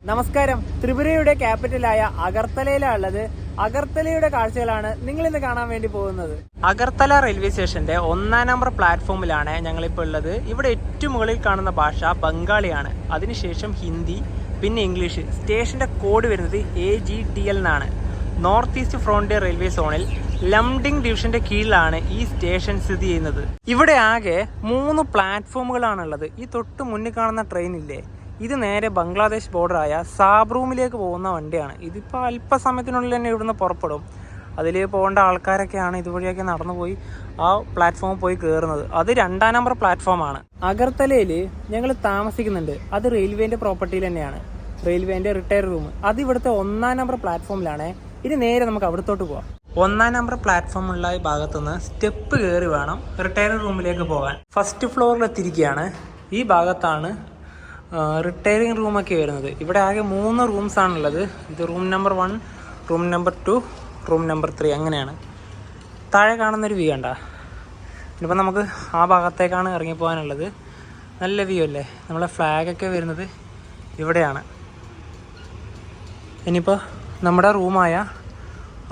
നമസ്കാരം. ത്രിപുരയുടെ ക്യാപിറ്റലായ അഗർത്തലയിലുള്ളത്. അഗർത്തലയുടെ കാഴ്ചകളാണ് നിങ്ങൾ ഇന്ന് കാണാൻ വേണ്ടി പോകുന്നത്. അഗർത്തല റെയിൽവേ സ്റ്റേഷന്റെ 1-ാം നമ്പർ പ്ലാറ്റ്ഫോമിലാണ് ഞങ്ങളിപ്പോൾ ഉള്ളത്. ഇവിടെ ഏറ്റവും മുകളിൽ കാണുന്ന ഭാഷ ബംഗാളിയാണ്, അതിനുശേഷം ഹിന്ദി, പിന്നെ ഇംഗ്ലീഷ്. സ്റ്റേഷന്റെ കോഡ് വരുന്നത് AGTL എന്നാണ്. നോർത്ത് ഈസ്റ്റ് ഫ്രോണ്ടിയർ റെയിൽവേ സോണിൽ ലംഡിംഗ് ഡിവിഷന്റെ കീഴിലാണ് ഈ സ്റ്റേഷൻ സ്ഥിതി ചെയ്യുന്നത്. ഇവിടെ ആകെ 3 പ്ലാറ്റ്ഫോമുകളാണുള്ളത്. ഈ തൊട്ട് മുന്നിൽ കാണുന്ന ട്രെയിനില്ലേ, ഇത് നേരെ ബംഗ്ലാദേശ് ബോർഡറായ സാബ്രൂമിലേക്ക് പോകുന്ന വണ്ടിയാണ്. ഇതിപ്പോൾ അല്പസമയത്തിനുള്ളിൽ തന്നെ ഇവിടുന്ന് പുറപ്പെടും. അതിൽ പോകേണ്ട ആൾക്കാരൊക്കെയാണ് ഇതുവഴിയൊക്കെ നടന്നു പോയി ആ പ്ലാറ്റ്ഫോമിൽ പോയി കയറുന്നത്. അത് 2-ാം നമ്പർ പ്ലാറ്റ്ഫോമാണ്. അഗർത്തലയിൽ ഞങ്ങൾ താമസിക്കുന്നുണ്ട്. അത് റെയിൽവേൻ്റെ പ്രോപ്പർട്ടിയിൽ തന്നെയാണ്. റെയിൽവേൻ്റെ റിട്ടയർ റൂം അത് ഇവിടുത്തെ 1-ാം നമ്പർ പ്ലാറ്റ്ഫോമിലാണ്. ഇനി നേരെ നമുക്ക് അവിടത്തോട്ട് പോകാം. 1-ാം നമ്പർ പ്ലാറ്റ്ഫോമുള്ള ഈ ഭാഗത്തുനിന്ന് സ്റ്റെപ്പ് കയറി വേണം റിട്ടയർ റൂമിലേക്ക് പോകാൻ. ഫസ്റ്റ് ഫ്ലോറിൽ എത്തിയിരിക്കുകയാണ്. ഈ ഭാഗത്താണ് റിട്ടയറിംഗ് റൂമൊക്കെ വരുന്നത്. ഇവിടെ ആകെ 3 റൂംസാണുള്ളത്. ഇത് room number 1, room number 2, room number 3 അങ്ങനെയാണ്. താഴെ കാണുന്നൊരു വ്യൂ കണ്ട. ഇനിയിപ്പോൾ നമുക്ക് ആ ഭാഗത്തേക്കാണ് ഇറങ്ങിപ്പോകാനുള്ളത്. നല്ല വ്യൂ അല്ലേ. നമ്മളെ ഫ്ലാഗൊക്കെ വരുന്നത് ഇവിടെയാണ്. ഇനിയിപ്പോൾ നമ്മുടെ റൂമായ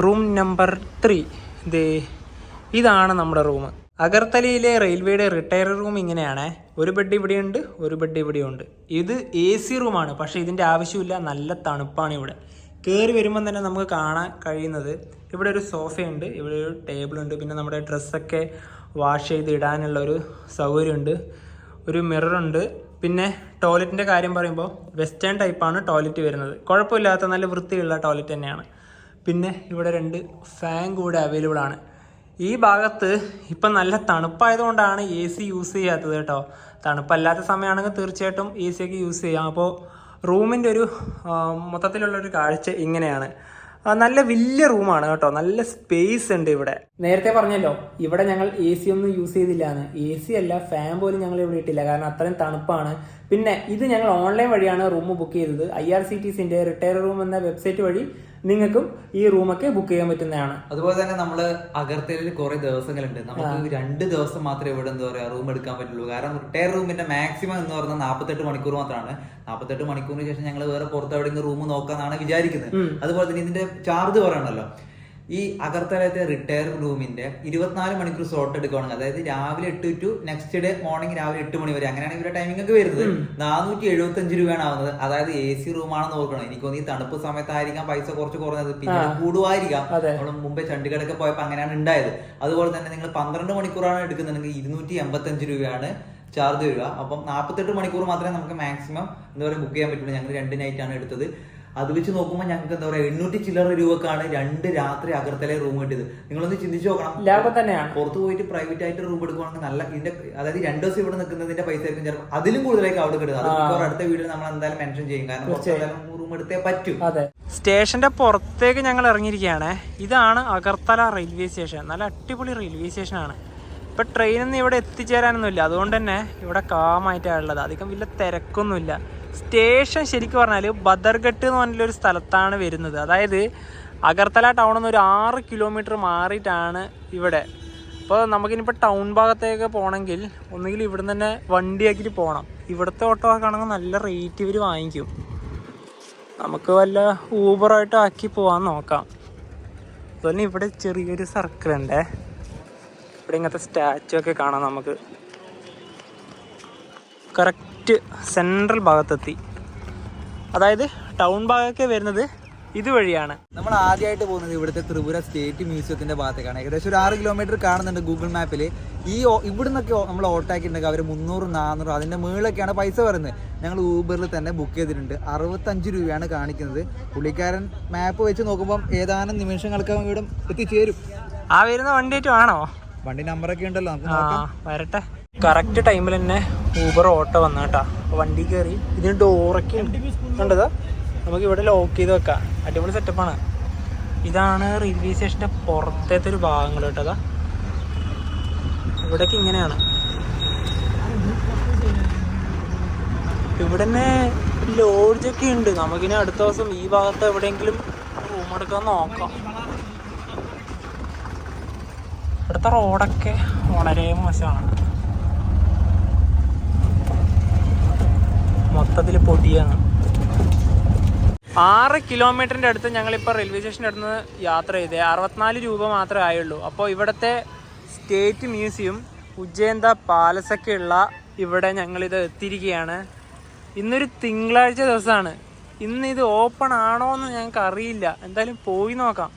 റൂം നമ്പർ 3 ഇതാണ് നമ്മുടെ റൂം. അഗർത്തലയിലെ റെയിൽവേയുടെ റിട്ടയർ റൂം ഇങ്ങനെയാണ്. ഒരു ബെഡ് ഇവിടെയുണ്ട്, ഒരു ബെഡ് ഇവിടെയുണ്ട്. ഇത് AC റൂമാണ്, പക്ഷേ ഇതിൻ്റെ ആവശ്യമില്ല. നല്ല തണുപ്പാണ് ഇവിടെ. കയറി വരുമ്പം തന്നെ നമുക്ക് കാണാൻ കഴിയുന്നത് ഇവിടെ ഒരു സോഫയുണ്ട്, ഇവിടെ ഒരു ടേബിളുണ്ട്, പിന്നെ നമ്മുടെ ഡ്രസ്സൊക്കെ വാഷ് ചെയ്ത് ഇടാനുള്ള ഒരു സൗകര്യമുണ്ട്, ഒരു മിററുണ്ട്. പിന്നെ ടോയ്ലറ്റിൻ്റെ കാര്യം പറയുമ്പോൾ വെസ്റ്റേൺ ടൈപ്പാണ് ടോയ്ലറ്റ് വരുന്നത്. കുഴപ്പമില്ലാത്ത നല്ല വൃത്തിയുള്ള ടോയ്ലറ്റ് തന്നെയാണ്. പിന്നെ ഇവിടെ 2 ഫാൻ കൂടെ അവൈലബിൾ ആണ്. ഈ ഭാഗത്ത് ഇപ്പം നല്ല തണുപ്പായതുകൊണ്ടാണ് AC യൂസ് ചെയ്യാത്തത് കേട്ടോ. തണുപ്പല്ലാത്ത സമയമാണെങ്കിൽ തീർച്ചയായിട്ടും AC ഒക്കെ യൂസ് ചെയ്യാം. അപ്പോൾ റൂമിൻ്റെ ഒരു മൊത്തത്തിലുള്ളൊരു കാഴ്ച ഇങ്ങനെയാണ്. നല്ല വലിയ റൂമാണ് കേട്ടോ, നല്ല സ്പേസ് ഉണ്ട് ഇവിടെ. നേരത്തെ പറഞ്ഞല്ലോ ഇവിടെ ഞങ്ങൾ AC ഒന്നും യൂസ് ചെയ്തില്ലാന്ന്. AC അല്ല, ഫാൻ പോലും ഞങ്ങൾ ഇവിടെ ഇട്ടില്ല, കാരണം അത്രയും തണുപ്പാണ്. പിന്നെ ഇത് ഞങ്ങൾ ഓൺലൈൻ വഴിയാണ് റൂം ബുക്ക് ചെയ്തത്. IRCTCന്റെ റിട്ടയർ റൂം എന്ന വെബ്സൈറ്റ് വഴി നിങ്ങൾക്കും ഈ റൂമൊക്കെ ബുക്ക് ചെയ്യാൻ പറ്റുന്നതാണ്. അതുപോലെ തന്നെ നമ്മള് അഗർത്തലയിൽ കുറെ ദിവസങ്ങളുണ്ട്. നമുക്ക് 2 ദിവസം മാത്രമേ ഇവിടെ എന്താ പറയാ റൂം എടുക്കാൻ പറ്റുള്ളൂ. കാരണം റിട്ടയർ റൂമിന്റെ മാക്സിമം എന്ന് പറഞ്ഞാൽ 48 മണിക്കൂർ മാത്രമാണ്. 48 മണിക്കൂറിന് ശേഷം ഞങ്ങൾ വേറെ പുറത്ത് എവിടെയെങ്കിലും റൂം നോക്കാന്നാണ് വിചാരിക്കുന്നത്. അതുപോലെ തന്നെ ഇതിന്റെ ചാർജ് പറയണല്ലോ. ഈ അഗർത്തലത്തെ റിട്ടയർ റൂമിന്റെ 24 മണിക്കൂർ സ്ലോട്ട് എടുക്കുകയാണെങ്കിൽ, അതായത് രാവിലെ 8 ടു നെക്സ്റ്റ് ഡേ മോർണിംഗ് രാവിലെ 8 മണി വരെ, അങ്ങനെയാണ് ഇവരുടെ ടൈമിംഗ് ഒക്കെ വരുന്നത്. 475 രൂപയാണ് ആവുന്നത്. അതായത് AC റൂമാണെന്ന് ഓർക്കണം. എനിക്കൊന്ന് ഈ തണുപ്പ് സമയത്തായിരിക്കാം പൈസ കുറച്ച് കുറഞ്ഞത്, പിന്നെ കൂടുമായിരിക്കാം. നമ്മൾ മുമ്പേ ചണ്ഡീഗഡൊക്കെ പോയപ്പോൾ അങ്ങനെയാണ് ഉണ്ടായത്. അതുപോലെ തന്നെ നിങ്ങൾ 12 മണിക്കൂറാണ് എടുക്കുന്നുണ്ടെങ്കിൽ 285 രൂപയാണ് ചാർജ് വരിക. അപ്പം 48 മണിക്കൂർ മാത്രമേ നമുക്ക് മാക്സിമം എന്താ പറയുക ബുക്ക് ചെയ്യാൻ പറ്റുള്ളൂ. ഞങ്ങൾ 2 നൈറ്റാണ് എടുത്തത്. അത് വെച്ച് നോക്കുമ്പോൾ ഞങ്ങൾക്ക് എന്താ പറയുക 800 ചില്ലറ രൂപക്കാണ് 2 രാത്രി അഗർത്തലയിൽ റൂം കിട്ടിയത്. നിങ്ങളൊന്ന് ചിന്തിച്ചു നോക്കണം. ലാഭം തന്നെയാണ്. പുറത്ത് പോയിട്ട് പ്രൈവറ്റ് ആയിട്ട് റൂം എടുക്കുകയാണെങ്കിൽ നല്ല ഇതിന്റെ, അതായത് 2 ദിവസം ഇവിടെ നിൽക്കുന്നതിന്റെ പൈസ ആയിരിക്കും ചിലപ്പോൾ അതിലും കൂടുതലായിരിക്കും അവിടെ കിട്ടുന്നത്. അത് അടുത്ത വീഡിയോ നമ്മൾ എന്തായാലും മെൻഷൻ ചെയ്യും, കാരണം റൂം എടുത്തേ പറ്റും. സ്റ്റേഷന്റെ പുറത്തേക്ക് ഞങ്ങൾ ഇറങ്ങിയിരിക്കുകയാണ്. ഇതാണ് അഗർത്തല റെയിൽവേ സ്റ്റേഷൻ. നല്ല അടിപൊളി റെയിൽവേ സ്റ്റേഷനാണ്. ഇപ്പം ട്രെയിനൊന്നും ഇവിടെ എത്തിച്ചേരാനൊന്നുമില്ല, അതുകൊണ്ട് തന്നെ ഇവിടെ കാമായിട്ടാണ് ഉള്ളത്. അധികം വലിയ തിരക്കൊന്നുമില്ല. സ്റ്റേഷൻ ശരിക്കും പറഞ്ഞാൽ ബദർഘട്ട് എന്ന് പറഞ്ഞൊരു സ്ഥലത്താണ് വരുന്നത്. അതായത് അഗർത്തല ടൗണിൽ നിന്ന് ഒരു 6 കിലോമീറ്റർ മാറിയിട്ടാണ് ഇവിടെ. അപ്പോൾ നമുക്കിനിപ്പോൾ ടൗൺ ഭാഗത്തേക്ക് പോകണമെങ്കിൽ ഒന്നുകിൽ ഇവിടുന്ന് തന്നെ വണ്ടിയാക്കിയിട്ട് പോകണം. ഇവിടുത്തെ ഓട്ടോ ആക്കുകയാണെങ്കിൽ നല്ല റേറ്റ് ഇവർ വാങ്ങിക്കും. നമുക്ക് വല്ല ഊബറായിട്ട് ആക്കി പോകാൻ നോക്കാം. അതുപോലെ ഇവിടെ ചെറിയൊരു സർക്കിളുണ്ട്. ഇവിടെ ഇങ്ങനത്തെ സ്റ്റാച്ചു ഒക്കെ കാണാം. നമുക്ക് കറക്റ്റ് സെൻട്രൽ ഭാഗത്തെത്തി. അതായത് ടൗൺ ഭാഗമൊക്കെ വരുന്നത് ഇതുവഴിയാണ്. നമ്മൾ ആദ്യമായിട്ട് പോകുന്നത് ഇവിടുത്തെ ത്രിപുര സ്റ്റേറ്റ് മ്യൂസിയത്തിന്റെ ഭാഗത്തേക്കാണ്. ഏകദേശം ഒരു 6 കിലോമീറ്റർ കാണുന്നുണ്ട് ഗൂഗിൾ മാപ്പിൽ. ഈ ഇവിടുന്നൊക്കെ നമ്മൾ ഓട്ടാക്കിയിട്ടുണ്ടെങ്കിൽ അവർ 300, 400 അതിന്റെ മുകളിലൊക്കെയാണ് പൈസ വരുന്നത്. ഞങ്ങൾ ഊബറിൽ തന്നെ ബുക്ക് ചെയ്തിട്ടുണ്ട്. 65 രൂപയാണ് കാണിക്കുന്നത്. പുള്ളിക്കാരൻ മാപ്പ് വെച്ച് നോക്കുമ്പോൾ ഏതാനും നിമിഷങ്ങൾക്കകം ഇവിടെ എത്തിച്ചേരും. ആ വരുന്ന വണ്ടിയായിട്ട് ആണോ? വണ്ടി നമ്പറൊക്കെ ഉണ്ടല്ലോ, വരട്ടെ. കറക്റ്റ് ടൈമിൽ തന്നെ ഊബർ ഓട്ടോ വന്നു കേട്ടോ. വണ്ടി കയറി. ഇതിന് ഡോറൊക്കെ ഉണ്ടതാ, നമുക്ക് ഇവിടെ ലോക്ക് ചെയ്ത് വെക്കാം. അടിപൊളി സെറ്റപ്പാണ്. ഇതാണ് റെയിൽവേ സ്റ്റേഷൻ്റെ പുറത്തേത്തെ ഒരു ഭാഗങ്ങൾ കേട്ടതാ. ഇവിടേക്ക് ഇങ്ങനെയാണ്. ഇവിടെ തന്നെ ലോഡ്ജൊക്കെ ഉണ്ട്. നമുക്കിനി അടുത്ത ദിവസം ഈ ഭാഗത്ത് എവിടെയെങ്കിലും റൂം എടുക്കാൻ നോക്കാം. ഇവിടുത്തെ റോഡൊക്കെ വളരെ മോശമാണ്. മൊത്തത്തിൽ പൊടിയാണ്. 6 കിലോമീറ്ററിൻ്റെ അടുത്ത് ഞങ്ങളിപ്പോൾ റെയിൽവേ സ്റ്റേഷൻ്റെ അടുത്ത് നിന്ന് യാത്ര ചെയ്തേ 64 രൂപ മാത്രമേ ആയുള്ളൂ. അപ്പോൾ ഇവിടുത്തെ സ്റ്റേറ്റ് മ്യൂസിയം ഉജ്ജയിൻ്റെ പാലസൊക്കെ ഉള്ള ഇവിടെ ഞങ്ങളിത് എത്തിയിരിക്കുകയാണ്. ഇന്നൊരു തിങ്കളാഴ്ച ദിവസമാണ്. ഇന്ന് ഇത് ഓപ്പൺ ആണോ എന്ന് ഞങ്ങൾക്ക് അറിയില്ല. എന്തായാലും പോയി നോക്കാം.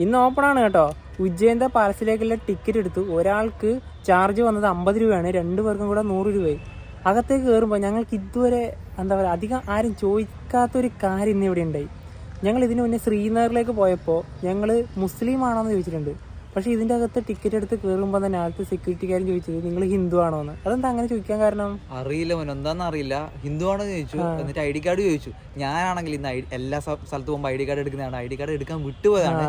ഇന്ന് ഓപ്പൺ ആണ് കേട്ടോ. ഉജ്ജയിൻ്റെ പാലസിലേക്കുള്ള ടിക്കറ്റ് എടുത്തു. ഒരാൾക്ക് ചാർജ് വന്നത് 50 രൂപയാണ്, 2 പേർക്കും കൂടെ 100 രൂപയായി. അകത്തേക്ക് കയറുമ്പോൾ ഞങ്ങൾക്ക് ഇതുവരെ എന്താ പറയുക അധികം ആരും ചോദിക്കാത്തൊരു കാര്യം ഇന്ന് ഇവിടെ ഉണ്ടായി. ഞങ്ങൾ ഇതിന് മുന്നേ ശ്രീനഗറിലേക്ക് പോയപ്പോൾ ഞങ്ങൾ മുസ്ലിം ആണോയെന്ന് ചോദിച്ചിട്ടുണ്ട്. പക്ഷേ ഇതിൻ്റെ അകത്ത് ടിക്കറ്റ് എടുത്ത് കയറുമ്പോൾ തന്നെ ആദ്യത്തെ സെക്യൂരിറ്റിക്കാരൻ ചോദിച്ചത് നിങ്ങൾ ഹിന്ദു ആണോ എന്ന്. അതെന്താ അങ്ങനെ ചോദിക്കാൻ കാരണം? അറിയില്ല മോൻ, എന്താണെന്ന് അറിയില്ല. ഹിന്ദു ആണോ ചോദിച്ചു, എന്നിട്ട് ID കാർഡ് ചോദിച്ചു. ഞാനാണെങ്കിൽ ഇന്ന് എല്ലാ സ്ഥലത്ത് പോകുമ്പോൾ ID കാർഡ് എടുക്കുന്നതാണ്. ID കാർഡ് എടുക്കാൻ വിട്ടുപോയതാണ്.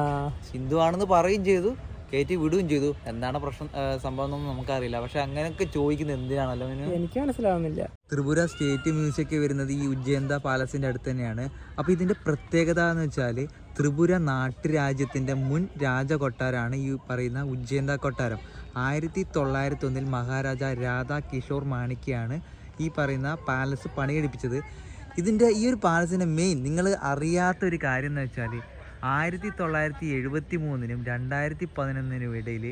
ഹിന്ദു ആണെന്ന് പറയുകയും ചെയ്തു, കയറ്റി വിടുകയും ചെയ്തു. എന്താണ് പ്രശ്നം സംഭവം എന്നൊന്നും നമുക്കറിയില്ല. പക്ഷെ അങ്ങനെയൊക്കെ ചോദിക്കുന്നത് എന്തിനാണല്ലോ എനിക്ക് മനസ്സിലാവുന്നില്ല. ത്രിപുര സ്റ്റേറ്റ് മ്യൂസിയം ഒക്കെ വരുന്നത് ഈ ഉജ്ജയിൻ്റെ പാലസിൻ്റെ അടുത്ത് തന്നെയാണ്. അപ്പോൾ ഇതിൻ്റെ പ്രത്യേകത എന്ന് വെച്ചാൽ ത്രിപുര നാട്ടുരാജ്യത്തിൻ്റെ മുൻ രാജകൊട്ടാരമാണ് ഈ പറയുന്ന ഉജ്ജയിൻ്റെ കൊട്ടാരം. 1901 മഹാരാജ രാധാ കിഷോർ മാണിക്യാണ് ഈ പറയുന്ന പാലസ് പണിയെടുപ്പിച്ചത്. ഇതിൻ്റെ ഈ ഒരു പാലസിൻ്റെ മെയിൻ നിങ്ങൾ അറിയാത്തൊരു കാര്യം എന്ന് വെച്ചാൽ 1973-നും 2011-നും ഇടയിൽ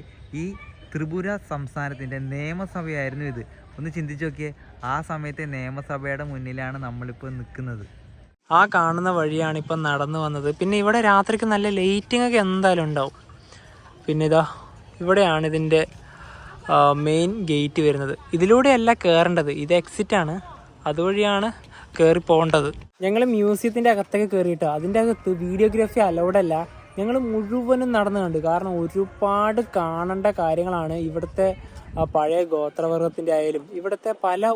ഈ ത്രിപുര സംസ്ഥാനത്തിൻ്റെ നിയമസഭയായിരുന്നു ഇത്. ഒന്ന് ചിന്തിച്ച് നോക്കിയേ, ആ സമയത്തെ നിയമസഭയുടെ മുന്നിലാണ് നമ്മളിപ്പോൾ നിൽക്കുന്നത്. ആ കാണുന്ന വഴിയാണ് ഇപ്പം നടന്നു വന്നത്. പിന്നെ ഇവിടെ രാത്രിക്ക് നല്ല ലൈറ്റിംഗ് ഒക്കെ എന്തായാലും ഉണ്ടാവും. പിന്നെ ഇതാ ഇവിടെയാണ് ഇതിൻ്റെ മെയിൻ ഗേറ്റ് വരുന്നത്. ഇതിലൂടെയല്ല കയറേണ്ടത്, ഇത് എക്സിറ്റാണ്. അതുവഴിയാണ് കയറി പോകേണ്ടത്. ഞങ്ങൾ മ്യൂസിയത്തിൻ്റെ അകത്തൊക്കെ കയറിയിട്ടോ. അതിൻ്റെ അകത്ത് വീഡിയോഗ്രാഫി അലൗഡല്ല. ഞങ്ങൾ മുഴുവനും നടന്നു കണ്ടു. കാരണം ഒരുപാട് കാണേണ്ട കാര്യങ്ങളാണ്. ഇവിടുത്തെ പഴയ ഗോത്രവർഗത്തിൻ്റെ ആയാലും ഇവിടുത്തെ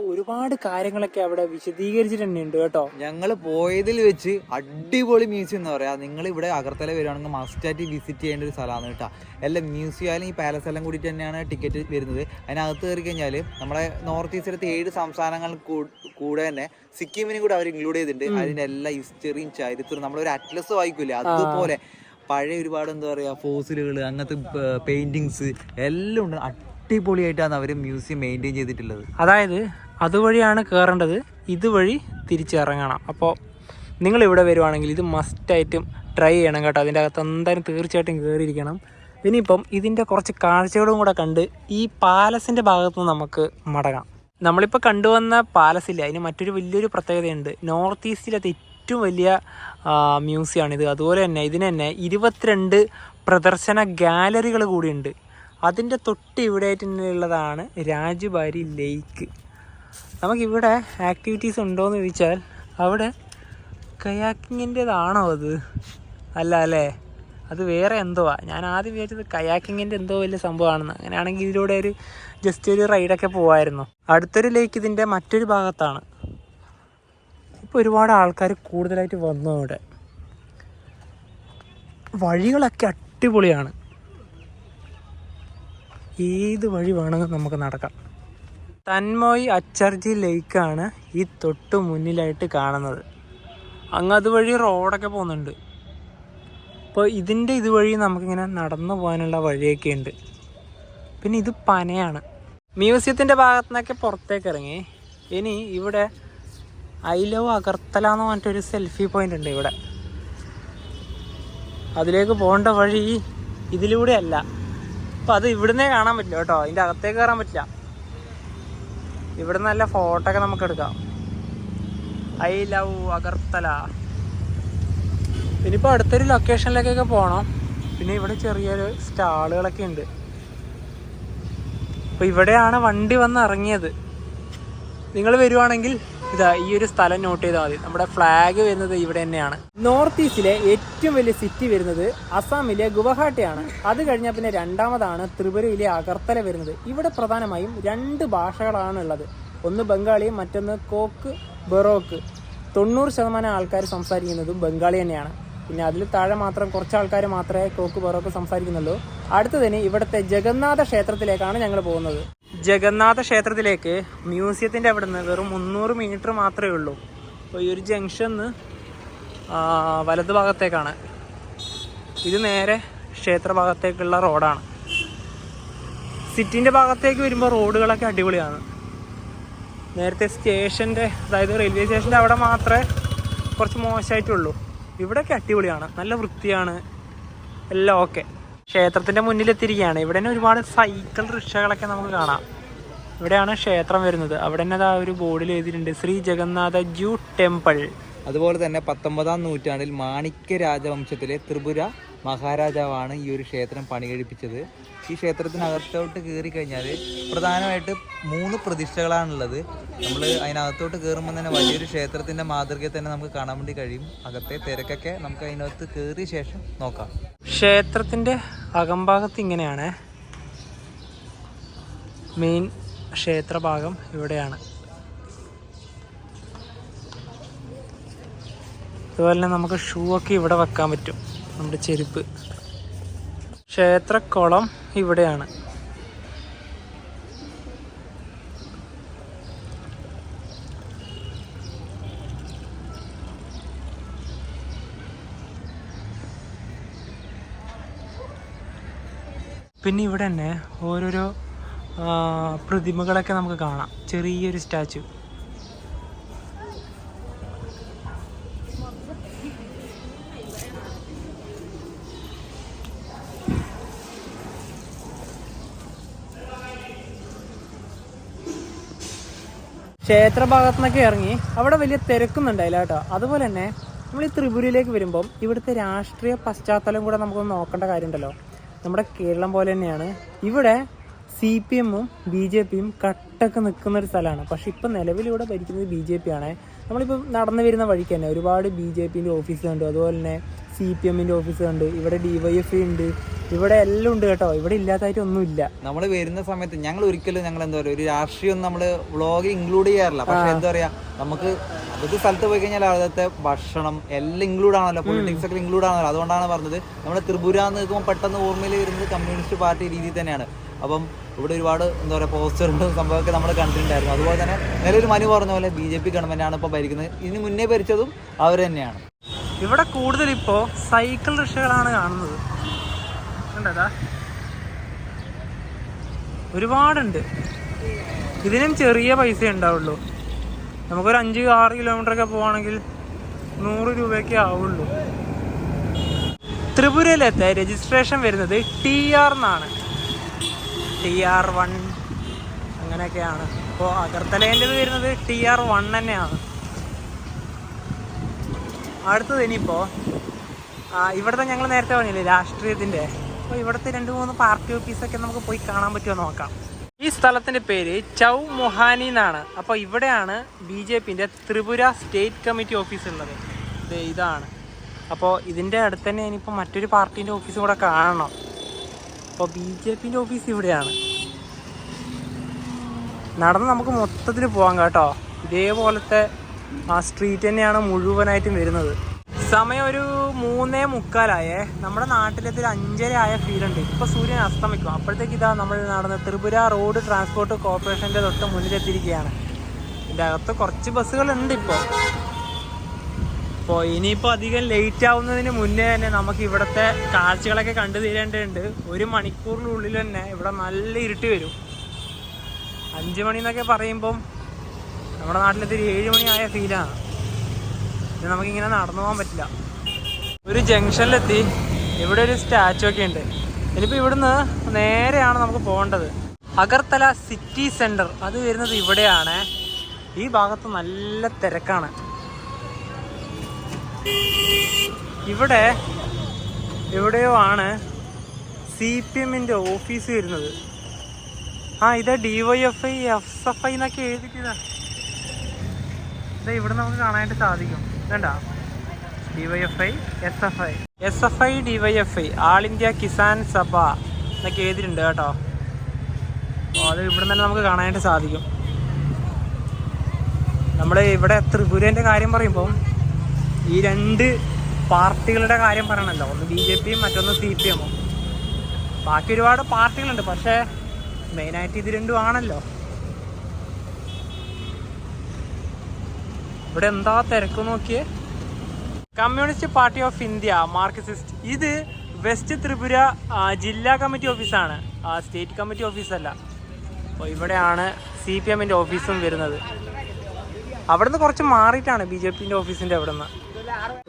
ഒരുപാട് കാര്യങ്ങളൊക്കെ അവിടെ വിശദീകരിച്ചിട്ടുണ്ട് കേട്ടോ. ഞങ്ങൾ പോയതിൽ വെച്ച് അടിപൊളി മ്യൂസിയം എന്ന് പറയാം. നിങ്ങൾ ഇവിടെ അഗർത്തല വരുവാണെങ്കിൽ മസ്റ്റായിട്ട് വിസിറ്റ് ചെയ്യേണ്ട ഒരു സ്ഥലമാണ് കേട്ടോ. എല്ലാം മ്യൂസിയം ആയാലും ഈ പാലസ് എല്ലാം കൂടിയിട്ട് തന്നെയാണ് ടിക്കറ്റ് വരുന്നത്. അതിനകത്ത് കയറി കഴിഞ്ഞാൽ നമ്മുടെ നോർത്ത് ഈസ്റ്റിലത്തെ 7 സംസ്ഥാനങ്ങൾ കൂടെ തന്നെ സിക്കിമിനും കൂടെ അവർ ഇൻക്ലൂഡ് ചെയ്തിട്ടുണ്ട്. അതിൻ്റെ എല്ലാ ഹിസ്റ്ററിയും ചരിത്രവും നമ്മളൊരു അറ്റ്ലസ് വായിക്കൂലേ, അതുപോലെ പഴയ ഒരുപാട് എന്താ പറയുക ഫോസിലുകൾ, അങ്ങനത്തെ പെയിന്റിങ്സ് എല്ലാം ഉണ്ട്. അടിപൊളിയായിട്ടാണ് അവർ മ്യൂസിയം മെയിൻറ്റെയിൻ ചെയ്തിട്ടുള്ളത്. അതായത് അതുവഴിയാണ് കയറേണ്ടത്, ഇതുവഴി തിരിച്ചിറങ്ങണം. അപ്പോൾ നിങ്ങളിവിടെ വരുവാണെങ്കിൽ ഇത് മസ്റ്റായിട്ടും ട്രൈ ചെയ്യണം കേട്ടോ. അതിൻ്റെ അകത്ത് എന്തായാലും തീർച്ചയായിട്ടും കയറിയിരിക്കണം. ഇനിയിപ്പം ഇതിൻ്റെ കുറച്ച് കാഴ്ചകളും കൂടെ കണ്ട് ഈ പാലസിൻ്റെ ഭാഗത്തുനിന്ന് നമുക്ക് മടങ്ങാം. നമ്മളിപ്പോൾ കണ്ടുവന്ന പാലസില്ല, അതിന് മറ്റൊരു വലിയൊരു പ്രത്യേകതയുണ്ട്. നോർത്ത് ഈസ്റ്റിലത്തെ ഏറ്റവും വലിയ മ്യൂസിയമാണിത്. അതുപോലെ തന്നെ ഇതിന് തന്നെ 22 പ്രദർശന ഗാലറികൾ കൂടിയുണ്ട്. അതിൻ്റെ തൊട്ട് ഇവിടെ ആയിട്ടുള്ളതാണ് രാജുബാരി ലേക്ക്. നമുക്കിവിടെ ആക്ടിവിറ്റീസ് ഉണ്ടോയെന്ന് ചോദിച്ചാൽ അവിടെ കയാക്കിങ്ങിൻ്റെതാണോ അത്? അല്ല അല്ലേ, അത് വേറെ എന്തോ. ഞാൻ ആദ്യം വിചാരിച്ചത് കയാക്കിങ്ങിൻ്റെ എന്തോ വലിയ സംഭവമാണെന്ന്. അങ്ങനെയാണെങ്കിൽ ഇതിലൂടെ ജസ്റ്റ് ഒരു റൈഡൊക്കെ പോവായിരുന്നു. അടുത്തൊരു ലേക്ക് ഇതിൻ്റെ മറ്റൊരു ഭാഗത്താണ്. ഇപ്പോൾ ഒരുപാട് ആൾക്കാർ കൂടുതലായിട്ട് വന്നു. അവിടെ വഴികളൊക്കെ അടിപൊളിയാണ്. ഏത് വഴി വേണമെങ്കിൽ നമുക്ക് നടക്കാം. തന്മോയ് അച്ചർജി ലേക്കാണ് ഈ തൊട്ട് മുന്നിലായിട്ട് കാണുന്നത്. അങ്ങ് അതുവഴി റോഡൊക്കെ പോകുന്നുണ്ട്. അപ്പോൾ ഇതിൻ്റെ ഇതുവഴി നമുക്കിങ്ങനെ നടന്നു പോകാനുള്ള വഴിയൊക്കെ ഉണ്ട്. പിന്നെ ഇത് പനയാണ്. മ്യൂസിയത്തിൻ്റെ ഭാഗത്തു നിന്നൊക്കെ പുറത്തേക്ക് ഇറങ്ങി. ഇനി ഇവിടെ ഐ ലവ് അഗർത്തല എന്ന് പറഞ്ഞിട്ടൊരു സെൽഫി പോയിൻ്റ് ഉണ്ട് ഇവിടെ. അതിലേക്ക് പോകേണ്ട വഴി ഇതിലൂടെ അല്ല. അപ്പോൾ അത് ഇവിടുന്നേ കാണാൻ പറ്റില്ല കേട്ടോ, അതിൻ്റെ അകത്തേക്ക് കയറാൻ പറ്റില്ല. ഇവിടെ നല്ല ഫോട്ടോ ഒക്കെ നമുക്ക് എടുക്കാം. I love Agartala. ഇനിയിപ്പോൾ അടുത്തൊരു ലൊക്കേഷനിലേക്കൊക്കെ പോകണം. പിന്നെ ഇവിടെ ചെറിയൊരു സ്റ്റാളുകളൊക്കെ ഉണ്ട്. അപ്പോൾ ഇവിടെയാണ് വണ്ടി വന്ന് ഇറങ്ങിയത്. നിങ്ങൾ വരുവാണെങ്കിൽ ഇതാ ഈ ഒരു സ്ഥലം നോട്ട് ചെയ്താൽ മതി. നമ്മുടെ ഫ്ലാഗ് വരുന്നത് ഇവിടെ തന്നെയാണ്. നോർത്ത് ഈസ്റ്റിലെ ഏറ്റവും വലിയ സിറ്റി വരുന്നത് അസാമിലെ ഗുവാഹട്ടിയാണ്. അത് കഴിഞ്ഞാൽ പിന്നെ രണ്ടാമതാണ് ത്രിപുരയിലെ അഗർത്തല വരുന്നത്. ഇവിടെ പ്രധാനമായും 2 ഭാഷകളാണ് ഉള്ളത്. ഒന്ന് ബംഗാളിയും മറ്റൊന്ന് കോക്ക് ബൊറോക്ക്. 90% ആൾക്കാർ സംസാരിക്കുന്നതും ബംഗാളി തന്നെയാണ്. പിന്നെ അതിൽ താഴെ മാത്രം കുറച്ച് ആൾക്കാർ മാത്രമേ കോക്ക് ബൊറോക്ക് സംസാരിക്കുന്നുള്ളൂ. അടുത്തതിന് ഇവിടുത്തെ ജഗന്നാഥ ക്ഷേത്രത്തിലേക്കാണ് ഞങ്ങൾ പോകുന്നത്. ജഗന്നാഥ ക്ഷേത്രത്തിലേക്ക് മ്യൂസിയത്തിൻ്റെ അവിടെ നിന്ന് വെറും 300 മീറ്റർ മാത്രമേ ഉള്ളൂ. അപ്പോൾ ഈ ഒരു ജംഗ്ഷന്ന് വലത് ഭാഗത്തേക്കാണ്. ഇത് നേരെ ക്ഷേത്ര ഭാഗത്തേക്കുള്ള റോഡാണ്. സിറ്റിൻ്റെ ഭാഗത്തേക്ക് വരുമ്പോൾ റോഡുകളൊക്കെ അടിപൊളിയാണ്. നേരത്തെ സ്റ്റേഷൻ്റെ, അതായത് റെയിൽവേ സ്റ്റേഷൻ്റെ അവിടെ മാത്രമേ കുറച്ച് മോശമായിട്ടുള്ളൂ. ഇവിടെയൊക്കെ അടിപൊളിയാണ്, നല്ല വൃത്തിയാണ്, എല്ലാം ഓക്കെ. ക്ഷേത്രത്തിൻ്റെ മുന്നിലെത്തിയിരിക്കുകയാണ്. ഇവിടെ തന്നെ ഒരുപാട് സൈക്കിൾ റിക്ഷകളൊക്കെ നമുക്ക് കാണാം. ഇവിടെയാണ് ക്ഷേത്രം വരുന്നത്. അവിടെ തന്നെ അതാ ഒരു ബോർഡിൽ എഴുതിയിട്ടുണ്ട് ശ്രീ ജഗന്നാഥ ജൂ ടെമ്പിൾ. അതുപോലെ തന്നെ 19-ാം നൂറ്റാണ്ടിൽ മാണിക്യ രാജവംശത്തിലെ ത്രിപുര മഹാരാജാവാണ് ഈ ഒരു ക്ഷേത്രം പണി കഴിപ്പിച്ചത്. ഈ ക്ഷേത്രത്തിനകത്തോട്ട് കയറി കഴിഞ്ഞാൽ പ്രധാനമായിട്ട് 3 പ്രതിഷ്ഠകളാണുള്ളത്. നമ്മൾ അതിനകത്തോട്ട് കയറുമ്പോൾ തന്നെ വലിയൊരു ക്ഷേത്രത്തിൻ്റെ മാതൃകയെ തന്നെ നമുക്ക് കാണാൻ വേണ്ടി കഴിയും. അകത്തെ തിരക്കൊക്കെ നമുക്ക് അതിനകത്ത് കയറിയ ശേഷം നോക്കാം. ക്ഷേത്രത്തിൻ്റെ അകംഭാഗത്ത് ഇങ്ങനെയാണ്. മെയിൻ ക്ഷേത്രഭാഗം ഇവിടെയാണ്. അതുപോലെ തന്നെ നമുക്ക് ഷൂ ഒക്കെ ഇവിടെ വെക്കാൻ പറ്റും, നമ്മുടെ ചെരുപ്പ്. ക്ഷേത്രക്കുളം ഇവിടെയാണ്. പിന്നെ ഇവിടെ തന്നെ ഓരോരോ പ്രതിമകളൊക്കെ നമുക്ക് കാണാം. ചെറിയൊരു സ്റ്റാച്ചു. ക്ഷേത്ര ഭാഗത്തു നിന്നൊക്കെ ഇറങ്ങി അവിടെ വലിയ തിരക്കൊന്നുണ്ടായില്ല കേട്ടോ. അതുപോലെ തന്നെ നമ്മൾ ഈ ത്രിപുരയിലേക്ക് വരുമ്പം ഇവിടുത്തെ രാഷ്ട്രീയ പശ്ചാത്തലം കൂടെ നമുക്കൊന്ന് നോക്കേണ്ട കാര്യമുണ്ടല്ലോ. നമ്മുടെ കേരളം പോലെ തന്നെയാണ് ഇവിടെ CPM-ഉം BJP-യും കട്ടൊക്കെ നിൽക്കുന്ന ഒരു സ്ഥലമാണ്. പക്ഷെ ഇപ്പം നിലവിലിവിടെ ഭരിക്കുന്നത് BJP ആണ്. നമ്മളിപ്പോൾ നടന്നു വരുന്ന വഴിക്ക് തന്നെ ഒരുപാട് BJP-ൻ്റെ ഓഫീസ് ഉണ്ട്, അതുപോലെ തന്നെ CPM-ൻ്റെ ഓഫീസ് ഉണ്ട്, ഇവിടെ DYFI ഉണ്ട്, ഇവിടെ എല്ലാം ഉണ്ട് കേട്ടോ. ഇവിടെ ഇല്ലാത്തായിട്ട് ഒന്നുമില്ല. നമ്മൾ വരുന്ന സമയത്ത് ഞങ്ങൾ ഒരിക്കലും എന്താ പറയുക ഒരു രാഷ്ട്രീയം നമ്മൾ വ്ളോഗിൽ ഇൻക്ലൂഡ് ചെയ്യാറില്ല. പക്ഷെ എന്താ പറയുക, നമുക്ക് ഒരു സ്ഥലത്ത് പോയി കഴിഞ്ഞാൽ അവിടുത്തെ ഭക്ഷണം എല്ലാം ഇൻക്ലൂഡ് ആണല്ലോ, പൊളിറ്റിക്സ് ഒക്കെ ഇൻക്ലൂഡ് ആണല്ലോ. അതുകൊണ്ടാണ് പറഞ്ഞത് നമ്മുടെ ത്രിപുര എന്ന് നിൽക്കുമ്പോൾ പെട്ടെന്ന് ഓർമ്മയിൽ വരുന്നത് കമ്മ്യൂണിസ്റ്റ് പാർട്ടി രീതി തന്നെയാണ്. അപ്പം ഇവിടെ ഒരുപാട് എന്താ പറയുക പോസ്റ്ററുകളും സംഭവമൊക്കെ നമ്മൾ കണ്ടിട്ടുണ്ടായിരുന്നു. അതുപോലെ തന്നെ നിലവിൽ മനു പറഞ്ഞ പോലെ BJP ഗവൺമെൻറ്റാണ് ഇപ്പോൾ ഭരിക്കുന്നത്. ഇതിന് മുന്നേ ഭരിച്ചതും അവർ തന്നെയാണ്. ഇവിടെ കൂടുതൽ ഇപ്പോൾ സൈക്കിൾ റിക്ഷകളാണ് കാണുന്നത്. കണ്ടതാ ഒരുപാടുണ്ട്. ഇതിനും ചെറിയ പൈസ ഉണ്ടാവുള്ളൂ. നമുക്കൊരു 5-6 കിലോമീറ്ററൊക്കെ പോവുകയാണെങ്കിൽ 100 രൂപയൊക്കെ ആവുള്ളൂ. ത്രിപുരയിലത്തെ രജിസ്ട്രേഷൻ വരുന്നത് TR എന്നാണ്, TR1 അങ്ങനെയൊക്കെയാണ്. അപ്പോൾ അഗർത്തലേൻ്റെത് വരുന്നത് TR1 തന്നെയാണ്. അടുത്തത് ഇനിയിപ്പോൾ ഇവിടുത്തെ ഞങ്ങൾ നേരത്തെ പറഞ്ഞില്ലേ രാഷ്ട്രീയത്തിൻ്റെ, അപ്പോൾ ഇവിടുത്തെ 2-3 പാർട്ടി ഓഫീസൊക്കെ നമുക്ക് പോയി കാണാൻ പറ്റുമോ നോക്കാം. ഈ സ്ഥലത്തിൻ്റെ പേര് ചൗ മൊഹാനി എന്നാണ്. അപ്പോൾ ഇവിടെയാണ് BJP-ൻ്റെ ത്രിപുര സ്റ്റേറ്റ് കമ്മിറ്റി ഓഫീസ് ഉള്ളത്. ഇതാണ്. അപ്പോൾ ഇതിൻ്റെ അടുത്ത് തന്നെ ഇനിയിപ്പോൾ മറ്റൊരു പാർട്ടീൻ്റെ ഓഫീസും കൂടെ കാണണം. അപ്പോൾ BJP-ൻ്റെ ഓഫീസ് ഇവിടെയാണ്. നടന്ന് നമുക്ക് മൊത്തത്തിൽ പോകാം കേട്ടോ. ഇതേപോലത്തെ സ്ട്രീറ്റ് തന്നെയാണ് മുഴുവനായിട്ടും വരുന്നത്. സമയം ഒരു 3:45. നമ്മുടെ നാട്ടിലത്തെ 5:30 ആയ ഫീലുണ്ട്. ഇപ്പോൾ സൂര്യൻ അസ്തമിക്കും. അപ്പോഴത്തേക്ക് ഇതാ നമ്മൾ നടന്ന് ത്രിപുര റോഡ് ട്രാൻസ്പോർട്ട് കോർപ്പറേഷൻ്റെ തൊട്ട് മുന്നിലെത്തിയിരിക്കുകയാണ്. ഇതിൻ്റെ അകത്ത് കുറച്ച് ബസ്സുകളുണ്ട് ഇപ്പോൾ. അപ്പോൾ ഇനിയിപ്പോൾ അധികം ലേറ്റ് ആവുന്നതിന് മുന്നേ തന്നെ നമുക്ക് ഇവിടുത്തെ കാഴ്ചകളൊക്കെ കണ്ടു തീരേണ്ടതുണ്ട്. 1 മണിക്കൂറിനുള്ളിൽ തന്നെ ഇവിടെ നല്ല ഇരുട്ട് വരും. 5 മണി എന്നൊക്കെ പറയുമ്പം നമ്മുടെ നാട്ടിലത്തെ 7 മണി ആയ ഫീലാണ്. ഇത് നമുക്കിങ്ങനെ നടന്നു പോകാൻ പറ്റില്ല. ഒരു ജംഗ്ഷനിലെത്തി. ഇവിടെ ഒരു സ്റ്റാച്ചു ഒക്കെ ഉണ്ട്. ഇനിയിപ്പോൾ ഇവിടുന്ന് നേരെയാണ് നമുക്ക് പോകേണ്ടത്. അഗർത്തല സിറ്റി സെൻറ്റർ അത് വരുന്നത് ഇവിടെയാണ്. ഈ ഭാഗത്ത് നല്ല തിരക്കാണ്. ഇവിടെ എവിടെയോ ആണ് CPM-ൻ്റെ ഓഫീസ് വരുന്നത്. ഇത് DYFI SFI എന്നൊക്കെ എഴുതിയിട്ടാ. ഇവിടെ നമുക്ക് കാണാനായിട്ട് സാധിക്കും. വേണ്ട DYFI SFI DYFI ആൾ ഇന്ത്യ കിസാൻ സഭ എന്നൊക്കെ എഴുതിയിട്ടുണ്ട് കേട്ടോ. അപ്പോൾ അത് ഇവിടെ തന്നെ നമുക്ക് കാണാനായിട്ട് സാധിക്കും. നമ്മൾ ഇവിടെ ത്രിപുരേൻ്റെ കാര്യം പറയുമ്പം ഈ 2 പാർട്ടികളുടെ കാര്യം പറയണല്ലോ. ഒന്ന് BJP-യും മറ്റൊന്ന് CPM-ഉം. ബാക്കി ഒരുപാട് പാർട്ടികളുണ്ട്, പക്ഷേ മെയിനായിട്ട് ഇത് 2 ആണല്ലോ. ഇവിടെ എന്താ തിരക്ക് നോക്കിയേ. Communist party of India Marxist. ഇത് വെസ്റ്റ് ത്രിപുര ജില്ലാ കമ്മിറ്റി ഓഫീസാണ്, സ്റ്റേറ്റ് കമ്മിറ്റി ഓഫീസല്ല. അപ്പോൾ ഇവിടെയാണ് CPM-ൻ്റെ ഓഫീസും വരുന്നത്. അവിടെ നിന്ന് കുറച്ച് മാറിയിട്ടാണ് BJP-ൻ്റെ ഓഫീസിൻ്റെ അവിടെ നിന്ന്.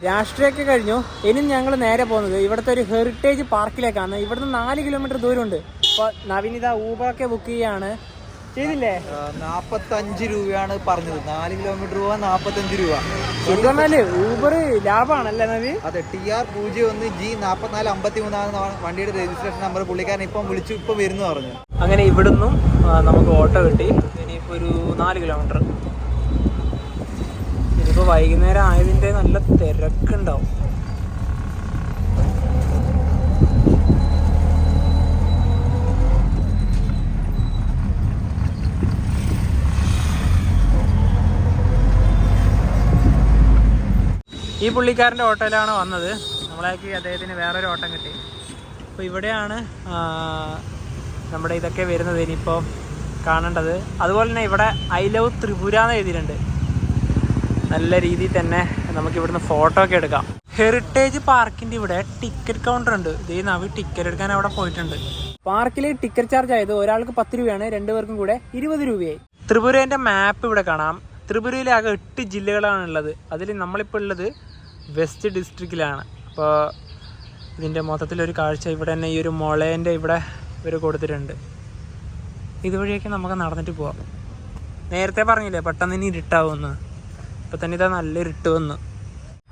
രാഷ്ട്രീയമൊക്കെ കഴിഞ്ഞു. ഇനി ഞങ്ങൾ നേരെ പോകുന്നത് ഇവിടുത്തെ ഒരു ഹെറിറ്റേജ് പാർക്കിലേക്കാണ്. ഇവിടുന്ന് 4 കിലോമീറ്റർ ദൂരമുണ്ട്. അപ്പോൾ നവീനിത ഊബറൊക്കെ ബുക്ക് ചെയ്യാണ്. ചെയ്തില്ലേ? 45 രൂപയാണ് പറഞ്ഞത്. 4 കിലോമീറ്റർ പോവാൻ 45 രൂപ. ശരിക്കും പറഞ്ഞാല് ഊബർ ലാഭമാണല്ലേ നവി? അതെ. TR01G4453 വണ്ടിയുടെ രജിസ്ട്രേഷൻ നമ്പർ. പുള്ളിക്കാരൻ ഇപ്പം വിളിച്ചു, ഇപ്പൊ വരുന്നു പറഞ്ഞു. അങ്ങനെ ഇവിടുന്നും നമുക്ക് ഓട്ടോ കിട്ടി. ഇനിയിപ്പോൾ ഒരു 4 കിലോമീറ്റർ. ഇനിയിപ്പോൾ വൈകുന്നേരം ആയതിൻ്റെ നല്ല തിരക്കുണ്ടാവും. ഈ പുള്ളിക്കാരൻ്റെ ഓട്ടോയിലാണ് വന്നത്. നമ്മളേക്ക് അദ്ദേഹത്തിന് വേറൊരു ഓട്ടം കിട്ടി. അപ്പോൾ ഇവിടെയാണ് നമ്മുടെ ഇതൊക്കെ വരുന്നത് ഇനിയിപ്പോൾ കാണേണ്ടത്. അതുപോലെ തന്നെ ഇവിടെ ഐ ലവ് ത്രിപുര എന്ന് എഴുതിയിട്ടുണ്ട്. നല്ല രീതിയിൽ തന്നെ നമുക്ക് ഇവിടുന്ന് ഫോട്ടോ ഒക്കെ എടുക്കാം. ഹെറിറ്റേജ് പാർക്കിൻ്റെ ഇവിടെ ടിക്കറ്റ് കൗണ്ടർ ഉണ്ട്. ഇതേ നവി ടിക്കറ്റ് എടുക്കാൻ അവിടെ പോയിട്ടുണ്ട്. പാർക്കിൽ ടിക്കറ്റ് ചാർജ് ആയത് ഒരാൾക്ക് 10 രൂപയാണ്, 2 പേർക്കും കൂടെ 20 രൂപയായി. ത്രിപുരേൻ്റെ മാപ്പ് ഇവിടെ കാണാം. ത്രിപുരയിലെ ആകെ 8 ജില്ലകളാണ് ഉള്ളത്. അതിൽ നമ്മളിപ്പോൾ ഉള്ളത് വെസ്റ്റ് ഡിസ്ട്രിക്റ്റിലാണ്. അപ്പോൾ ഇതിൻ്റെ മൊത്തത്തിലൊരു കാഴ്ച ഇവിടെ തന്നെ ഈ ഒരു മുളേൻ്റെ ഇവിടെ ഇവർ കൊടുത്തിട്ടുണ്ട്. ഇതുവഴിയൊക്കെ നമുക്ക് നടന്നിട്ട് പോവാം. നേരത്തെ പറഞ്ഞില്ലേ പെട്ടെന്ന് ഇനി ഇരുട്ടാവുമെന്ന്. ഇപ്പം തന്നെ ഇതാ നല്ല ഇരുട്ട് വന്നു.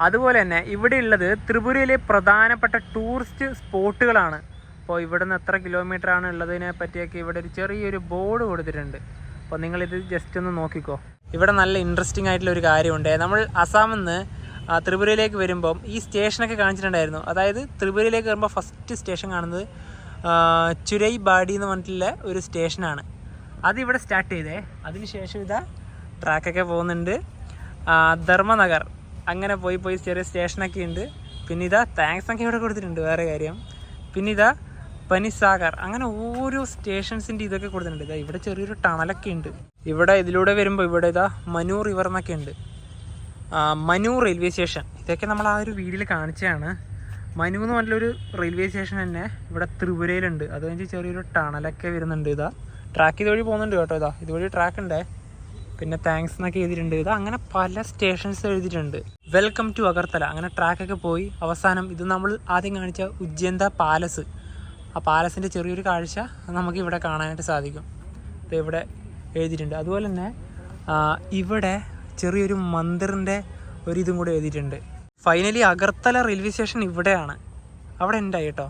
അതുപോലെ തന്നെ ഇവിടെ ഉള്ളത് ത്രിപുരയിലെ പ്രധാനപ്പെട്ട ടൂറിസ്റ്റ് സ്പോട്ടുകളാണ്. അപ്പോൾ ഇവിടെ നിന്ന് എത്ര കിലോമീറ്റർ ആണ് ഉള്ളതിനെ പറ്റിയൊക്കെ ഇവിടെ ഒരു ചെറിയൊരു ബോർഡ് കൊടുത്തിട്ടുണ്ട്. അപ്പോൾ നിങ്ങളിത് ജസ്റ്റ് ഒന്ന് നോക്കിക്കോ. ഇവിടെ നല്ല ഇൻട്രസ്റ്റിംഗ് ആയിട്ടുള്ള ഒരു കാര്യമുണ്ട്. നമ്മൾ അസാമിൽ നിന്ന് ത്രിപുരയിലേക്ക് വരുമ്പം ഈ സ്റ്റേഷനൊക്കെ കാണിച്ചിട്ടുണ്ടായിരുന്നു. അതായത് ത്രിപുരയിലേക്ക് വരുമ്പോൾ ഫസ്റ്റ് സ്റ്റേഷൻ കാണുന്നത് ചുരൈ ബാടി എന്ന് പറഞ്ഞിട്ടുള്ള ഒരു സ്റ്റേഷനാണ്. അതിവിടെ സ്റ്റാർട്ട് ചെയ്തേ. അതിനുശേഷം ഇതാ ട്രാക്കൊക്കെ പോകുന്നുണ്ട്. ധർമ്മനഗർ അങ്ങനെ പോയി ചെറിയ സ്റ്റേഷനൊക്കെ ഉണ്ട്. പിന്നെ ഇതാ താങ്ക്സ് ഒക്കെ ഇവിടെ കൊടുത്തിട്ടുണ്ട്. വേറെ കാര്യം. പിന്നെ ഇതാ പനിസാഗർ, അങ്ങനെ ഓരോ സ്റ്റേഷൻസിൻ്റെ ഇതൊക്കെ കൊടുത്തിട്ടുണ്ട്. ഇതാ ഇവിടെ ചെറിയൊരു ടണലൊക്കെ ഉണ്ട്. ഇവിടെ ഇതിലൂടെ വരുമ്പോൾ ഇവിടെ ഇതാ മനു റിവർ എന്നൊക്കെ ഉണ്ട്. മനു റെയിൽവേ സ്റ്റേഷൻ ഇതൊക്കെ നമ്മൾ ആ ഒരു വീഡിയോയിൽ കാണിച്ചതാണ്. മനു എന്ന് പറഞ്ഞൊരു റെയിൽവേ സ്റ്റേഷൻ തന്നെ ഇവിടെ ത്രിപുരയിലുണ്ട്. അത് കഴിഞ്ഞ് ചെറിയൊരു ടണലൊക്കെ വരുന്നുണ്ട്. ഇതാ ട്രാക്ക് ഇതുവഴി പോകുന്നുണ്ട് കേട്ടോ. ഇതാ ഇതുവഴി ട്രാക്ക് ഉണ്ട്. പിന്നെ താങ്ക്സ് എന്നൊക്കെ എഴുതിയിട്ടുണ്ട്. ഇതാ അങ്ങനെ പല സ്റ്റേഷൻസ് എഴുതിയിട്ടുണ്ട്. വെൽക്കം ടു അഗർത്തല അങ്ങനെ ട്രാക്കൊക്കെ പോയി അവസാനം ഇത് നമ്മൾ ആദ്യം കാണിച്ച ഉജ്ജന്ത പാലസ്. ആ പാലസിൻ്റെ ചെറിയൊരു കാഴ്ച നമുക്ക് ഇവിടെ കാണാനായിട്ട് സാധിക്കും. ഇത് ഇവിടെ എഴുതിയിട്ടുണ്ട്. അതുപോലെ തന്നെ ഇവിടെ ചെറിയൊരു മന്ദിറിൻ്റെ ഒരിതും കൂടെ എഴുതിയിട്ടുണ്ട്. ഫൈനലി അഗർത്തല റെയിൽവേ സ്റ്റേഷൻ ഇവിടെയാണ്. അവിടെ ഉണ്ടായി കേട്ടോ.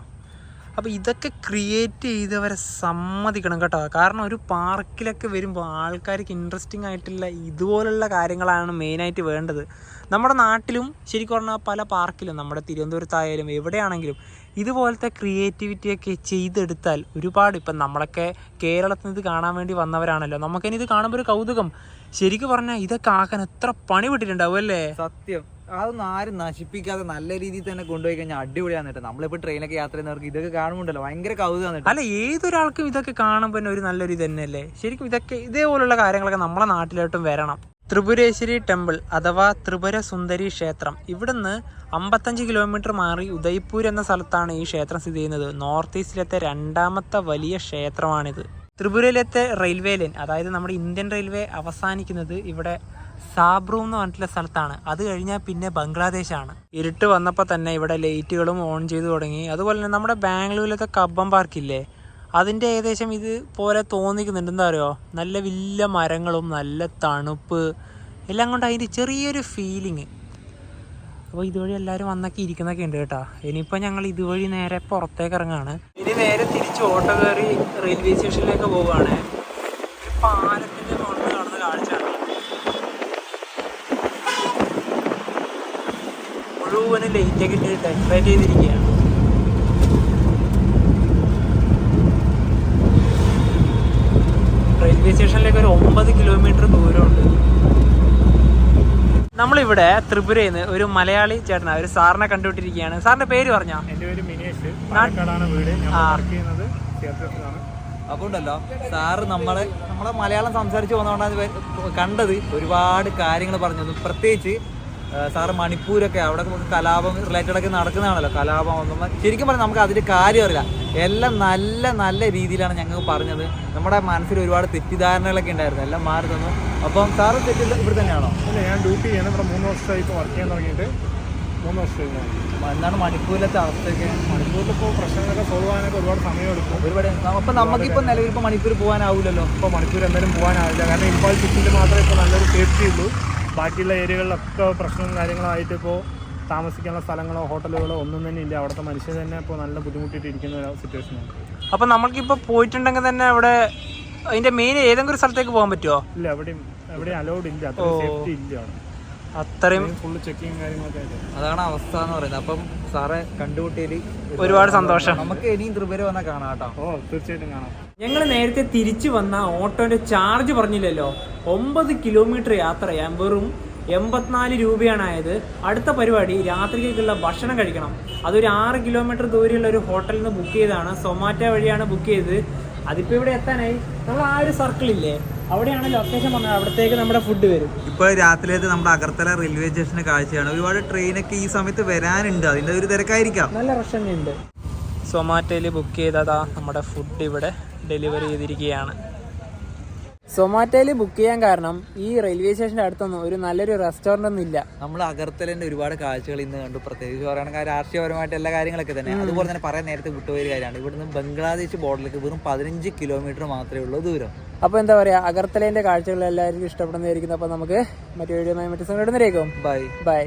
അപ്പോൾ ഇതൊക്കെ ക്രിയേറ്റ് ചെയ്തവരെ സമ്മതിക്കണം കേട്ടോ. കാരണം ഒരു പാർക്കിലൊക്കെ വരുമ്പോൾ ആൾക്കാർക്ക് ഇൻട്രസ്റ്റിംഗ് ആയിട്ടുള്ള ഇതുപോലുള്ള കാര്യങ്ങളാണ് മെയിനായിട്ട് വേണ്ടത്. നമ്മുടെ നാട്ടിലും ശരിക്കും പറഞ്ഞാൽ പല പാർക്കിലും നമ്മുടെ തിരുവനന്തപുരത്തായാലും എവിടെയാണെങ്കിലും ഇതുപോലത്തെ ക്രിയേറ്റിവിറ്റിയൊക്കെ ചെയ്തെടുത്താൽ ഒരുപാട്. ഇപ്പം നമ്മളൊക്കെ കേരളത്തിൽ നിന്ന് ഇത് കാണാൻ വേണ്ടി വന്നവരാണല്ലോ. നമുക്കിനി ഇത് കാണുമ്പോൾ ഒരു കൗതുകം. ശരിക്കും പറഞ്ഞാൽ ഇതൊക്കെ ആക്കാൻ എത്ര പണി വിട്ടിട്ടുണ്ടാവും അല്ലേ? സത്യം. അതൊന്നും ആരും നശിപ്പിക്കാതെ നല്ല രീതിയിൽ തന്നെ കൊണ്ടുപോയി കഴിഞ്ഞാൽ അടിപൊളിയാണ് കേട്ടോ. നമ്മളിപ്പോൾ ട്രെയിനൊക്കെ യാത്ര ചെയ്യുന്നവർക്ക് ഇതൊക്കെ കാണുമ്പോണ്ടല്ലോ ഭയങ്കര കൗതുകമാണ്. അല്ല, ഏതൊരാൾക്കും ഇതൊക്കെ കാണുമ്പോൾ തന്നെ ഒരു നല്ലൊരു ഇത് തന്നെയല്ലേ. ശരിക്കും ഇതൊക്കെ ഇതേപോലുള്ള കാര്യങ്ങളൊക്കെ നമ്മളെ നാട്ടിലോട്ടും വരണം. ത്രിപുരേശ്വരി ടെമ്പിൾ അഥവാ ത്രിപുര സുന്ദരി ക്ഷേത്രം. ഇവിടുന്ന് 55 കിലോമീറ്റർ മാറി ഉദയ്പൂർ എന്ന സ്ഥലത്താണ് ഈ ക്ഷേത്രം സ്ഥിതി ചെയ്യുന്നത്. നോർത്ത് ഈസ്റ്റിലത്തെ 2ാമത്തെ വലിയ ക്ഷേത്രമാണിത്. ത്രിപുരയിലത്തെ റെയിൽവേ ലൈൻ, അതായത് നമ്മുടെ ഇന്ത്യൻ റെയിൽവേ അവസാനിക്കുന്നത് ഇവിടെ സാബ്രു എന്ന് പറഞ്ഞിട്ടുള്ള സ്ഥലത്താണ്. അത് കഴിഞ്ഞാൽ പിന്നെ ബംഗ്ലാദേശാണ്. ഇരുട്ട് വന്നപ്പോൾ തന്നെ ഇവിടെ ലൈറ്റുകളും ഓൺ ചെയ്ത് തുടങ്ങി. അതുപോലെ തന്നെ നമ്മുടെ ബാംഗ്ലൂരിലത്തെ കബ്ബം പാർക്കില്ലേ, അതിൻ്റെ ഏകദേശം ഇതുപോലെ തോന്നിക്കുന്നുണ്ട്. എന്താ പറയുക, നല്ല വലിയ മരങ്ങളും നല്ല തണുപ്പ് എല്ലാം കൊണ്ട് അതിൻ്റെ ചെറിയൊരു ഫീലിങ്. അപ്പോൾ ഇതുവഴി എല്ലാവരും വന്നൊക്കെ ഇരിക്കുന്നൊക്കെ ഉണ്ട് കേട്ടോ. ഇനിയിപ്പോൾ ഞങ്ങൾ ഇതുവഴി നേരെ പുറത്തേക്ക് ഇറങ്ങാണ്. ഇനി നേരെ തിരിച്ച് ഓട്ടോ കയറി റെയിൽവേ സ്റ്റേഷനിലേക്ക് പോവുകയാണ്. പാലത്തിൻ്റെ മുകളിൽ കാണുന്ന കാഴ്ചയാണ്. മുഴുവനും ലൈറ്റൊക്കെ ഇട്ട് ഡെക്കറേറ്റ് ചെയ്തിരിക്കുകയാണ്. റെയിൽവേ സ്റ്റേഷനിലേക്ക് ഒരു 9 കിലോമീറ്റർ ദൂരമുണ്ട്. നമ്മളിവിടെ ത്രിപുരയിൽ നിന്ന് ഒരു മലയാളി ചേട്ടനാ, ഒരു സാറിനെ കണ്ടുപിട്ടിരിക്കുകയാണ്. സാറിന്റെ പേര് പറഞ്ഞോ? എൻ്റെ പേര് മിനേഷ്, പാലക്കാടാണ് വീട്. ഞാൻ വർക്ക് ചെയ്യുന്നത് തിയേറ്ററിലാണ്. അപ്പോൾ ഉണ്ടല്ലോ സാറ് നമ്മളെ മലയാളം സംസാരിച്ച് പോകുന്നതുകൊണ്ടാണ് കണ്ടത്. ഒരുപാട് കാര്യങ്ങൾ പറഞ്ഞു. പ്രത്യേകിച്ച് സാറ് മണിപ്പൂരൊക്കെ അവിടെ കലാപം റിലേറ്റഡൊക്കെ നടക്കുന്നതാണല്ലോ. കലാപം ഒന്നും ശരിക്കും പറഞ്ഞാൽ നമുക്ക് അതിൻ്റെ കാര്യം അറിയില്ല. എല്ലാം നല്ല നല്ല രീതിയിലാണ് ഞങ്ങൾക്ക് പറഞ്ഞത്. നമ്മുടെ മനസ്സിൽ ഒരുപാട് തെറ്റിദ്ധാരണകളൊക്കെ ഉണ്ടായിരുന്നു, എല്ലാം മാറി തന്നു. അപ്പം സാറ് തെറ്റില്ല ഇവിടെ തന്നെയാണോ? അല്ല, ഞാൻ ഡ്യൂട്ടി ചെയ്യണം. ഇവിടെ 3 വർഷമായി ഇപ്പോൾ വർക്ക് ചെയ്യാൻ തുടങ്ങിയിട്ട്. 3 വർഷത്തിലാണ്. എന്താണ് മണിപ്പൂരിലത്തെ അവസ്ഥയൊക്കെ? മണിപ്പൂരിലിപ്പോൾ പ്രശ്നങ്ങളൊക്കെ സോൾവ് ആകാനൊക്കെ ഒരുപാട് സമയമെടുക്കും. ഒരുപാട് അപ്പം നമുക്കിപ്പോൾ നിലവിൽ ഇപ്പോൾ മണിപ്പൂർ പോകാനാവില്ലല്ലോ. ഇപ്പോൾ മണിപ്പൂർ എന്തായാലും പോകാനാവില്ല. കാരണം ഇംഫാൽ സിറ്റിയിൽ മാത്രമേ ഇപ്പോൾ നല്ലൊരു സേഫ്റ്റി ഉള്ളൂ. ബാക്കിയുള്ള ഏരിയകളിലൊക്കെ പ്രശ്നവും കാര്യങ്ങളായിട്ട് ഇപ്പോൾ താമസിക്കാനുള്ള സ്ഥലങ്ങളോ ഹോട്ടലുകളോ ഒന്നും തന്നെ ഇല്ല. അവിടുത്തെ മനുഷ്യർ തന്നെ ഇപ്പോൾ നല്ല ബുദ്ധിമുട്ടിയിട്ടിരിക്കുന്ന ഒരു സിറ്റുവേഷനാണ്. അപ്പം നമ്മൾക്കിപ്പോൾ പോയിട്ടുണ്ടെങ്കിൽ തന്നെ അവിടെ അതിൻ്റെ മെയിൻ ഏതെങ്കിലും ഒരു സ്ഥലത്തേക്ക് പോകാൻ പറ്റുമോ? ഇല്ല, എവിടെയും അലൗഡ് ഇല്ല. അത്ര സേഫ്റ്റി ഇല്ല അവിടെ. അത്രയും ഫുള്ള് ചെക്കിങ് കാര്യങ്ങളൊക്കെ ആയിട്ട്. അതാണ് അവസ്ഥ എന്ന് പറയുന്നത്. അപ്പം സാറെ കണ്ടുകൂട്ടിയതിൽ ഒരുപാട് സന്തോഷം. നമുക്ക് ഇനിയും ത്രിപുര വന്നാൽ കാണാം കേട്ടോ. തീർച്ചയായിട്ടും കാണാം. ഞങ്ങൾ നേരത്തെ തിരിച്ചു വന്ന ഓട്ടോന്റെ ചാർജ് പറഞ്ഞില്ലല്ലോ. 9 കിലോമീറ്റർ യാത്ര ചെയ്യാൻ വെറും 84 രൂപയാണ് ആയത്. അടുത്ത പരിപാടി രാത്രിക്കുള്ള ഭക്ഷണം കഴിക്കണം. അതൊരു 6 കിലോമീറ്റർ ദൂരെയുള്ള ഒരു ഹോട്ടലിൽ നിന്ന് ബുക്ക് ചെയ്തതാണ്. സൊമാറ്റോ വഴിയാണ് ബുക്ക് ചെയ്തത്. അതിപ്പോൾ ഇവിടെ എത്താനായി. നമ്മൾ ആ ഒരു സർക്കിളില്ലേ, അവിടെയാണ് ലൊക്കേഷൻ പറഞ്ഞത്. അവിടത്തേക്ക് നമ്മുടെ ഫുഡ് വരും. ഇപ്പോൾ രാത്രിയിലത്തെ നമ്മുടെ അഗർത്തല റെയിൽവേ സ്റ്റേഷന്റെ കാഴ്ചയാണ്. ഒരുപാട് ട്രെയിനൊക്കെ ഈ സമയത്ത് വരാനുണ്ട്. അതിന്റെ ഒരു തിരക്കായിരിക്കാം. നല്ല റഷ് തന്നെയുണ്ട്. സൊമാറ്റോയിൽ ബുക്ക് ചെയ്തതാ നമ്മുടെ ഫുഡ് ഇവിടെ ഡെലിവറി ചെയ്തിരിക്കുകയാണ്. സൊമാറ്റോയിൽ ബുക്ക് ചെയ്യാൻ കാരണം ഈ റെയിൽവേ സ്റ്റേഷൻ്റെ അടുത്തൊന്നും ഒരു നല്ലൊരു റെസ്റ്റോറൻ്റ് ഒന്നും ഇല്ല. നമ്മൾ അഗർത്തലേൻ്റെ ഒരുപാട് കാഴ്ചകൾ ഇന്ന് കണ്ടു. പ്രത്യേകിച്ച് പറയുകയാണെങ്കിൽ രാഷ്ട്രീയപരമായിട്ട് എല്ലാ കാര്യങ്ങളൊക്കെ തന്നെ. അതുപോലെ തന്നെ പറയാൻ നേരത്തെ വിട്ടുപോയൊരു കാര്യമാണ്, ഇവിടുന്ന് ബംഗ്ലാദേശ് ബോർഡറിലേക്ക് വെറും 15 കിലോമീറ്റർ മാത്രമേ ഉള്ളൂ ദൂരം. അപ്പോൾ എന്താ പറയുക, അഗർത്തലേൻ്റെ കാഴ്ചകൾ എല്ലാവർക്കും ഇഷ്ടപ്പെടുന്നതായിരിക്കും. അപ്പോൾ നമുക്ക് മറ്റു വീഡിയോ മറ്റു സമയം ഇടുന്നതായിരിക്കും. Bye bye.